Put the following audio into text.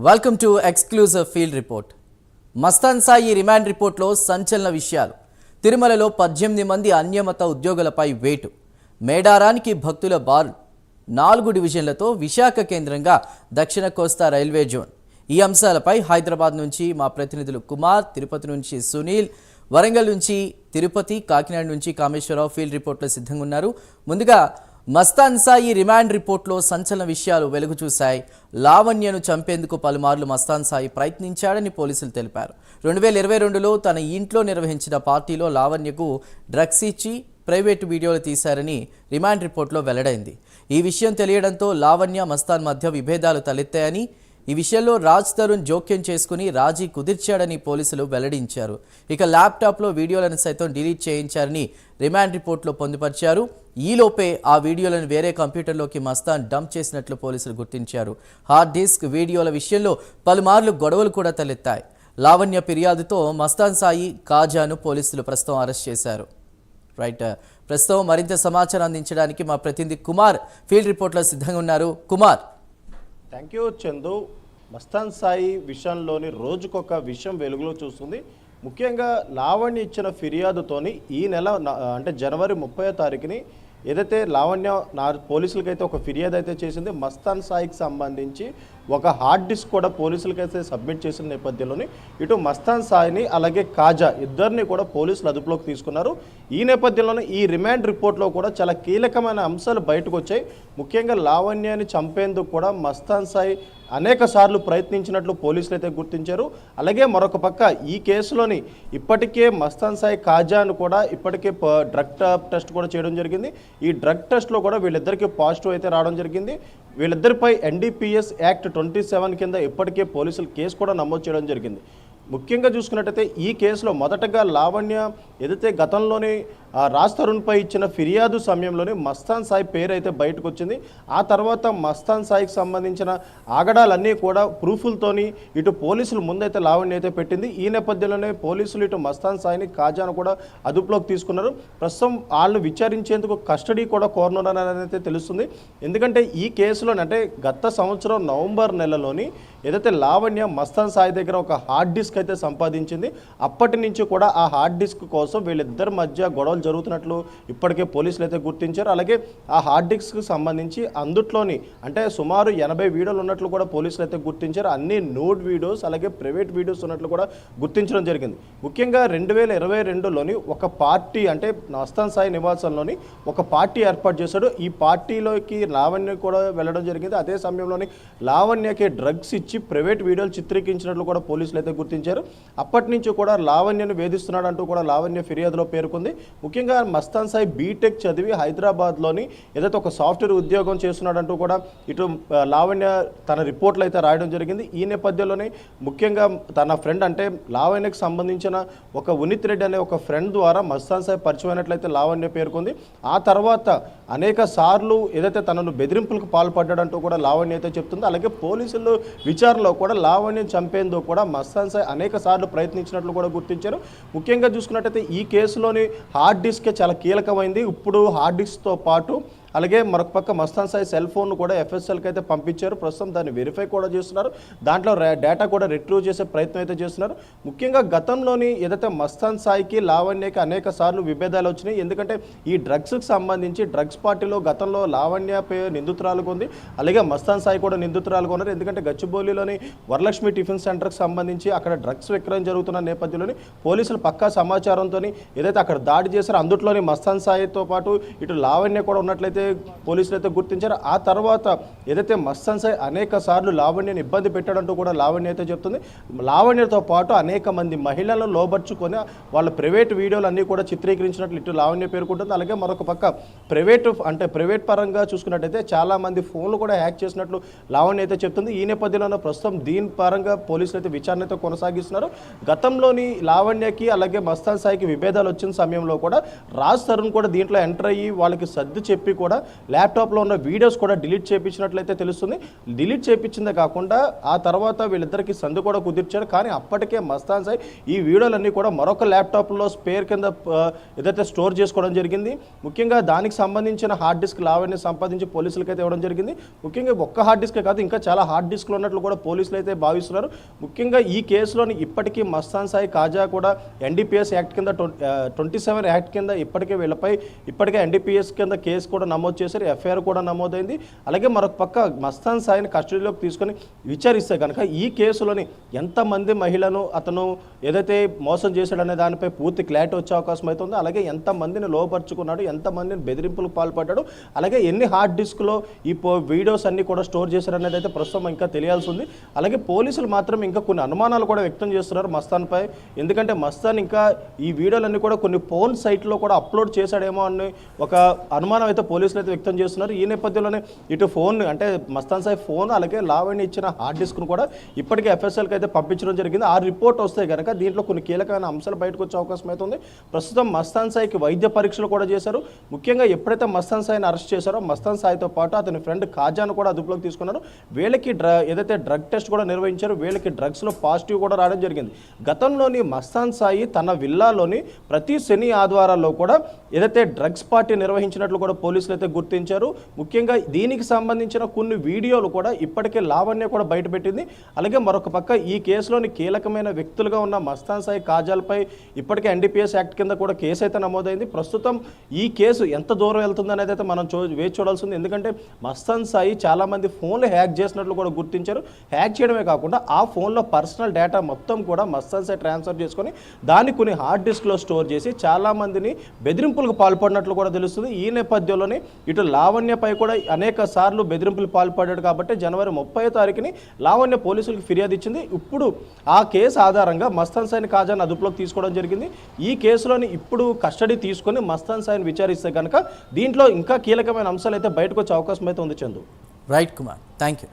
Welcome to exclusive field report. Mastan Sai remand రిపోర్ట్లో సంచలన విషయాలు. తిరుమలలో 18 మంది అన్యమత ఉద్యోగులపై వేటు. మేడారానికి భక్తుల బారు. 4 డివిజన్లతో విశాఖ కేంద్రంగా దక్షిణ కోస్తా రైల్వే జోన్. ఈ అంశాలపై హైదరాబాద్ నుంచి మా ప్రతినిధులు కుమార్, తిరుపతి నుంచి సునీల్, వరంగల్ నుంచి తిరుపతి, కాకినాడ నుంచి కామేశ్వరరావు ఫీల్డ్ రిపోర్ట్లో సిద్ధంగా ఉన్నారు. ముందుగా మస్తాన్ సాయి రిమాండ్ రిపోర్ట్లో సంచలన విషయాలు వెలుగు చూశాయి. లావణ్యను చంపేందుకు పలుమార్లు మస్తాన్ సాయి ప్రయత్నించాడని పోలీసులు తెలిపారు. 2022లో తన ఇంట్లో నిర్వహించిన పార్టీలో లావణ్యకు డ్రగ్స్ ఇచ్చి ప్రైవేటు వీడియోలు తీశారని రిమాండ్ రిపోర్ట్లో వెల్లడైంది. ఈ విషయం తెలియడంతో లావణ్య, మస్తాన్ మధ్య విభేదాలు తలెత్తాయని, ఈ విషయంలో రాజ్ తరుణ్ జోక్యం చేసుకుని రాజీ కుదిర్చాడని పోలీసులు వెల్లడించారు. ఇక ల్యాప్టాప్లో వీడియోలను సైతం డిలీట్ చేయించారని రిమాండ్ రిపోర్ట్లో పొందుపరిచారు. ఈలోపే ఆ వీడియోలను వేరే కంప్యూటర్లోకి మస్తాన్ డంప్ చేసినట్లు పోలీసులు గుర్తించారు. హార్డ్ డిస్క్ వీడియోల విషయంలో పలుమార్లు గొడవలు కూడా తలెత్తాయి. లావణ్య ఫిర్యాదుతో మస్తాన్ సాయి, కాజాను పోలీసులు ప్రస్తుతం అరెస్ట్ చేశారు. ప్రస్తుతం మరింత సమాచారం అందించడానికి మా ప్రతినిధి కుమార్ ఫీల్డ్ రిపోర్ట్లో సిద్ధంగా ఉన్నారు. కుమార్. Thank you Chandu. మస్తాన్ సాయి విషయంలోని రోజుకొక విషయం వెలుగులో చూస్తుంది. ముఖ్యంగా లావణ్య ఇచ్చిన ఫిర్యాదుతోని ఈ నెల అంటే జనవరి 30వ తారీఖుని ఏదైతే లావణ్య పోలీసులకైతే ఒక ఫిర్యాదు అయితే చేసింది. మస్తాన్ సాయికి సంబంధించి ఒక హార్డ్ డిస్క్ కూడా పోలీసులకైతే సబ్మిట్ చేసిన నేపథ్యంలోని ఇటు మస్తాన్ సాయిని అలాగే కాజా ఇద్దరిని కూడా పోలీసులు అదుపులోకి తీసుకున్నారు. ఈ నేపథ్యంలోనే ఈ రిమాండ్ రిపోర్ట్లో కూడా చాలా కీలకమైన అంశాలు బయటకు వచ్చాయి. ముఖ్యంగా లావణ్యాన్ని చంపేందుకు కూడా మస్తాన్ సాయి అనేక సార్లు ప్రయత్నించినట్లు పోలీసులు అయితే గుర్తించారు. అలాగే మరొక పక్క ఈ కేసులోని ఇప్పటికే మస్తాన్ సాయి, కాజాను కూడా ఇప్పటికే డ్రగ్ టెస్ట్ కూడా చేయడం జరిగింది. ఈ డ్రగ్ టెస్ట్లో కూడా వీళ్ళిద్దరికీ పాజిటివ్ అయితే రావడం జరిగింది. వీళ్ళిద్దరిపై NDPS యాక్ట్ 27 కింద ఇప్పటికే పోలీసులు కేసు కూడా నమోదు చేయడం జరిగింది. ముఖ్యంగా చూసుకున్నట్టయితే ఈ కేసులో మొదటగా లావణ్య ఏదైతే గతంలోనే రాజ్ తరుణ్పై ఇచ్చిన ఫిర్యాదు సమయంలోనే మస్తాన్ సాయి పేరు అయితే బయటకు వచ్చింది. ఆ తర్వాత మస్తాన్ సాయికి సంబంధించిన ఆగడాలన్నీ కూడా ప్రూఫ్లతోని ఇటు పోలీసులు ముందైతే లావణ్య అయితే పెట్టింది. ఈ నేపథ్యంలోనే పోలీసులు ఇటు మస్తాన్ సాయిని, కాజాను కూడా అదుపులోకి తీసుకున్నారు. ప్రస్తుతం వాళ్ళని విచారించేందుకు కస్టడీ కూడా కోరనున్నారని అయితే తెలుస్తుంది. ఎందుకంటే ఈ కేసులోని అంటే గత సంవత్సరం నవంబర్ నెలలోని ఏదైతే లావణ్య మస్తాన్ సాయి దగ్గర ఒక హార్డ్ డిస్క్ అయితే సంపాదించింది. అప్పటి నుంచి కూడా ఆ హార్డ్ డిస్క్ కోసం వీళ్ళిద్దరి మధ్య గొడవలు జరుగుతున్నట్లు ఇప్పటికే పోలీసులు అయితే గుర్తించారు. అలాగే ఆ హార్డ్ డిస్క్కి సంబంధించి అందుట్లోని అంటే సుమారు 80 వీడియోలు ఉన్నట్లు కూడా పోలీసులు అయితే గుర్తించారు. అన్ని నోడ్ వీడియోస్ అలాగే ప్రైవేట్ వీడియోస్ ఉన్నట్లు కూడా గుర్తించడం జరిగింది. ముఖ్యంగా 2022లోని ఒక పార్టీ అంటే మస్తాన్ సాయి నివాసంలోని ఒక పార్టీ ఏర్పాటు చేశాడు. ఈ పార్టీలోకి లావణ్య కూడా వెళ్ళడం జరిగింది. అదే సమయంలోని లావణ్యకి డ్రగ్స్ ఇచ్చి ప్రైవేట్ వీడియోలు చిత్రీకరించినట్లు కూడా పోలీసులు అయితే గుర్తించారు. అప్పటి నుంచి కూడా లావణ్యను వేధిస్తున్నాడంటూ కూడా లావణ్య ఫిర్యాదులో పేర్కొంది. ముఖ్యంగా మస్తాన్ సాయి బీటెక్ చదివి హైదరాబాద్లోని ఏదైతే ఒక సాఫ్ట్వేర్ ఉద్యోగం చేస్తున్నాడంటూ కూడా ఇటు లావణ్య తన రిపోర్ట్లు అయితే రాయడం జరిగింది. ఈ నేపథ్యంలోనే ముఖ్యంగా తన ఫ్రెండ్ అంటే లావణ్యకు సంబంధించిన ఒక ఉనిత్ రెడ్డి అనే ఒక ఫ్రెండ్ ద్వారా మస్తాన్ సాయి పరిచయం అయినట్లయితే లావణ్య పేర్కొంది. ఆ తర్వాత అనేక సార్లు ఏదైతే తనను బెదిరింపులకు పాల్పడ్డాడంటూ కూడా లావణ్య అయితే చెప్తుంది. అలాగే పోలీసులు విచారణలో కూడా లావణ్యం చంపేందుకు కూడా మస్తాన్ సాయి అనేక సార్లు ప్రయత్నించినట్లు కూడా గుర్తించారు. ముఖ్యంగా చూసుకున్నట్టయితే ఈ కేసులోని హార్డ్ డిస్కే చాలా కీలకమైంది. ఇప్పుడు హార్డ్ డిస్క్తో పాటు అలాగే మరొక పక్క మస్తాన్ సాయి సెల్ ఫోన్ కూడా FSLకి అయితే పంపించారు. ప్రస్తుతం దాన్ని వెరిఫై కూడా చేస్తున్నారు. దాంట్లో డేటా కూడా రిట్రీవ్ చేసే ప్రయత్నం అయితే చేస్తున్నారు. ముఖ్యంగా గతంలోని ఏదైతే మస్తాన్ సాయికి, లావణ్యకి అనేక సార్లు విభేదాలు వచ్చినాయి. ఎందుకంటే ఈ డ్రగ్స్కి సంబంధించి డ్రగ్స్ పార్టీలో గతంలో లావణ్య నిందితురాలుగా ఉంది. అలాగే మస్తాన్ సాయి కూడా నిందితురాలుగా ఉన్నారు. ఎందుకంటే గచ్చిబౌలిలోని వరలక్ష్మి టిఫిన్ సెంటర్కి సంబంధించి అక్కడ డ్రగ్స్ విక్రయం జరుగుతున్న నేపథ్యంలోని పోలీసులు పక్కా సమాచారంతో ఏదైతే అక్కడ దాడి చేశారో అందులోని మస్తాన్ సాయితో పాటు ఇటు లావణ్య కూడా ఉన్నట్లయితే పోలీసులు అయితే గుర్తించారు. ఆ తర్వాత ఏదైతే మస్తాన్ సాయి అనేక సార్లు లావణ్యని ఇబ్బంది పెట్టాడంటూ కూడా లావణ్య అయితే చెప్తుంది. లావణ్యతో పాటు అనేక మంది మహిళలను లోబర్చుకొని వాళ్ళ ప్రైవేట్ వీడియోలు అన్నీ కూడా చిత్రీకరించినట్లు ఇటు లావణ్య పేర్కొంటుంది. అలాగే మరొక పక్క ప్రైవేట్ పరంగా చూసుకున్నట్టయితే చాలా మంది ఫోన్లు కూడా హ్యాక్ చేసినట్లు లావణ్య అయితే చెప్తుంది. ఈ నేపథ్యంలో ప్రస్తుతం దీని పరంగా పోలీసులు అయితే విచారణ అయితే కొనసాగిస్తున్నారు. గతంలోని లావణ్యకి అలాగే మస్తాన్ సాయికి విభేదాలు వచ్చిన సమయంలో కూడా రాజ్ తరుణ్ కూడా దీంట్లో ఎంటర్ అయ్యి వాళ్ళకి సర్ది చెప్పి కూడా కూడా ల్యాప్టాప్లో ఉన్న వీడియోస్ కూడా డిలీట్ చేయించినట్లయితే తెలుస్తుంది. డిలీట్ చేయించిందే కాకుండా ఆ తర్వాత వీళ్ళిద్దరికి సందు కూడా కుదిర్చారు. కానీ అప్పటికే మస్తాన్ సాయి ఈ వీడియోలన్నీ కూడా మరొక ల్యాప్టాప్లో స్పేర్ కింద ఏదైతే స్టోర్ చేసుకోవడం జరిగింది. ముఖ్యంగా దానికి సంబంధించిన హార్డ్ డిస్క్ లావణ్య సంపాదించి పోలీసులకు అయితే ఇవ్వడం జరిగింది. ముఖ్యంగా ఒక్క హార్డ్ డిస్కే కాదు, ఇంకా చాలా హార్డ్ డిస్క్లు ఉన్నట్లు కూడా పోలీసులు అయితే భావిస్తున్నారు. ముఖ్యంగా ఈ కేసులోని ఇప్పటికీ మస్తాన్ సాయి కాజా కూడా ఎన్డీపీఎస్ యాక్ట్ కింద 27 యాక్ట్ కింద వీళ్ళపై ఇప్పటికే ఎన్డీపీఎస్ కింద కేసు కూడా నమోదు చేశారు. ఎఫ్ఐఆర్ కూడా నమోదైంది. అలాగే మరొక పక్క మస్తాన్ సాయిని కస్టడీలోకి తీసుకొని విచారిస్తే కనుక ఈ కేసులోని ఎంతమంది మహిళను అతను ఏదైతే మోసం చేశాడనే దానిపై పూర్తి క్లారిటీ వచ్చే అవకాశం అవుతుంది. అలాగే ఎంతమందిని లోపరుచుకున్నాడు, ఎంతమందిని బెదిరింపులకు పాల్పడ్డాడు, అలాగే ఎన్ని హార్డ్ డిస్క్లో ఈ వీడియోస్ అన్ని కూడా స్టోర్ చేశారనేది అయితే ప్రస్తుతం ఇంకా తెలియాల్సి ఉంది. అలాగే పోలీసులు మాత్రం ఇంకా కొన్ని అనుమానాలు కూడా వ్యక్తం చేస్తున్నారు మస్తాన్పై. ఎందుకంటే మస్తాన్ ఇంకా ఈ వీడియోలన్నీ కూడా కొన్ని ఫోన్ సైట్లో కూడా అప్లోడ్ చేశాడేమో అని ఒక అనుమానం అయితే పోలీసులు అయితే వ్యక్తం చేస్తున్నారు. ఈ నేపథ్యంలోనే ఇటు ఫోన్ అంటే మస్తాన్ సాయి ఫోన్ అలాగే లావణ్య ఇచ్చిన హార్డ్ డిస్క్ను కూడా ఇప్పటికే ఎఫ్ఎస్ఎల్కి అయితే పంపించడం జరిగింది. ఆ రిపోర్ట్ వస్తే కనుక దీంట్లో కొన్ని కీలకమైన అంశాలు బయటకు వచ్చే అవకాశం అవుతుంది. ప్రస్తుతం మస్తాన్ సాయికి వైద్య పరీక్షలు కూడా చేశారు. ముఖ్యంగా ఎప్పుడైతే మస్తాన్ సాయిని అరెస్ట్ చేశారో మస్తాన్ సాయితో పాటు అతని ఫ్రెండ్ కాజాను కూడా అదుపులోకి తీసుకున్నారు. వీళ్ళకి ఏదైతే డ్రగ్ టెస్ట్ కూడా నిర్వహించారో వీళ్ళకి డ్రగ్స్లో పాజిటివ్ కూడా రావడం జరిగింది. గతంలోని మస్తాన్ సాయి తన విల్లాలోని ప్రతి శని ఆదివారాల్లో కూడా ఏదైతే డ్రగ్స్ పార్టీ నిర్వహించినట్లు కూడా పోలీసులు అయితే గుర్తించారు. ముఖ్యంగా దీనికి సంబంధించిన కొన్ని వీడియోలు కూడా ఇప్పటికే లావణ్య కూడా బయటపెట్టింది. అలాగే మరొక పక్క ఈ కేసులోని కీలకమైన వ్యక్తులుగా ఉన్న మస్తాన్ సాయి కాజాలపై ఇప్పటికే ఎన్డీపీఎస్ యాక్ట్ కింద కూడా కేసు అయితే నమోదైంది. ప్రస్తుతం ఈ కేసు ఎంత దూరం వెళ్తుంది అనేది అయితే మనం వేచి చూడాల్సింది. ఎందుకంటే మస్తాన్ సాయి చాలామంది ఫోన్లు హ్యాక్ చేసినట్లు కూడా గుర్తించారు. హ్యాక్ చేయడమే కాకుండా ఆ ఫోన్లో పర్సనల్ డేటా మొత్తం కూడా మస్తాన్ సాయి ట్రాన్స్ఫర్ చేసుకొని దాన్ని కొన్ని హార్డ్ డిస్క్లో స్టోర్ చేసి చాలామందిని బెదిరింపులకు పాల్పడినట్లు కూడా తెలుస్తుంది. ఈ నేపథ్యంలోనే ఇటు లావణ్యపై కూడా అనేక సార్లు బెదిరింపులు పాల్పడ్డాడు కాబట్టి జనవరి 30వ తారీఖుని లావణ్య పోలీసులకు ఫిర్యాదు ఇచ్చింది. ఇప్పుడు ఆ కేసు ఆధారంగా మస్తాన్ సాయిని కాజాను అదుపులోకి తీసుకోవడం జరిగింది. ఈ కేసులోని ఇప్పుడు కస్టడీ తీసుకొని మస్తాన్ సాయిని విచారిస్తే కనుక దీంట్లో ఇంకా కీలకమైన అంశాలు అయితే బయటకు వచ్చే అవకాశం అయితే ఉంది. Chandu. Right Kumar, thank you.